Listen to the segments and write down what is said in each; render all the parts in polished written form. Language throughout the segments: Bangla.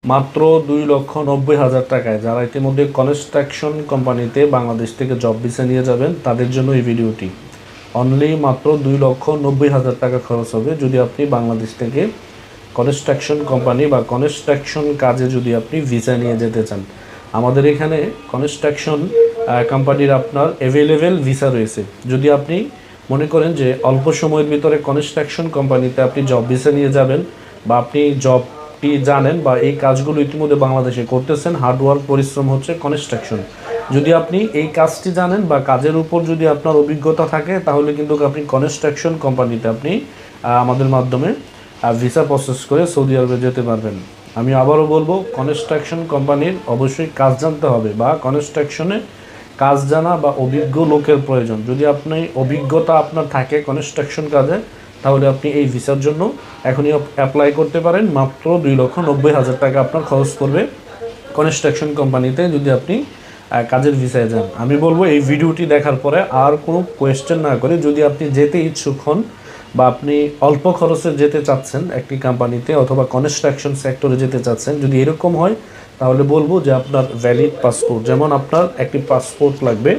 মাত্র 2,90,000 টাকায় যারা ইতিমধ্যে কনস্ট্রাকশন কোম্পানিতে বাংলাদেশ থেকে জব ভিসা নিয়ে যাবেন তাদের জন্য এই ভিডিওটি। অনলি মাত্র 2,90,000 টাকা খরচ হবে যদি আপনি বাংলাদেশ থেকে কনস্ট্রাকশন কোম্পানি বা কনস্ট্রাকশন কাজে যদি আপনি ভিসা নিয়ে যেতে চান। আমাদের এখানে কনস্ট্রাকশন কোম্পানির আপনার অ্যাভেলেবেল ভিসা রয়েছে। যদি আপনি মনে করেন যে অল্প সময়ের ভিতরে কনস্ট্রাকশন কোম্পানিতে আপনি জব ভিসা নিয়ে যাবেন বা আপনি জবটি জানেন বা এই কাজগুলো ইতিমধ্যে বাংলাদেশে করতেছেন, হার্ডওয়ার্ক পরিশ্রম হচ্ছে কনস্ট্রাকশন, যদি আপনি এই কাজটি জানেন বা কাজের উপর যদি আপনার অভিজ্ঞতা থাকে তাহলে কিন্তু আপনি কনস্ট্রাকশন কোম্পানিতে আপনি আমাদের মাধ্যমে ভিসা প্রসেস করে সৌদি আরবে যেতে পারবেন। আমি আবারও বলবো, কনস্ট্রাকশন কোম্পানির অবশ্যই কাজ জানতে হবে বা কনস্ট্রাকশনে কাজ জানা বা অভিজ্ঞ লোকের প্রয়োজন। যদি আপনি অভিজ্ঞতা আপনার থাকে কনস্ট্রাকশন কাজে তাহলে আপনি এই ভিসার জন্য এখনই অ্যাপ্লাই করতে পারেন। মাত্র 2,90,000 টাকা আপনার খরচ করবে কনস্ট্রাকশন কোম্পানিতে যদি আপনি কাজের ভিসায় যান। আমি বলবো এই ভিডিওটি দেখার পরে আর কোনো কোয়েশ্চেন না করে যদি আপনি যেতে ইচ্ছুক হন বা আপনি অল্প খরচে যেতে চাচ্ছেন একটি কোম্পানিতে অথবা কনস্ট্রাকশন সেক্টরে যেতে চাচ্ছেন, যদি এরকম হয় তাহলে বলবো যে আপনার ভ্যালিড পাসপোর্ট, যেমন আপনার একটি পাসপোর্ট লাগবে,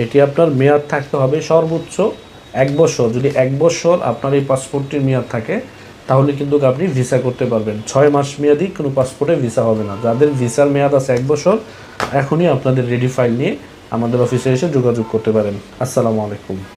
এটি আপনার মেয়াদ থাকতে হবে সর্বোচ্চ 1 বছর। যদি 1 বছর আপনার এই পাসপোর্টটির মেয়াদ থাকে তাহলে কিন্তু আপনি ভিসা করতে পারবেন। 6 মাস মেয়াদি কোনো পাসপোর্টে ভিসা হবে না। যাদের ভিসার মেয়াদ আছে 1 বছর, এখনই আপনাদের রেডি ফাইল নিয়ে আমাদের অফিসে এসে যোগাযোগ করতে পারেন। আসসালামু আলাইকুম।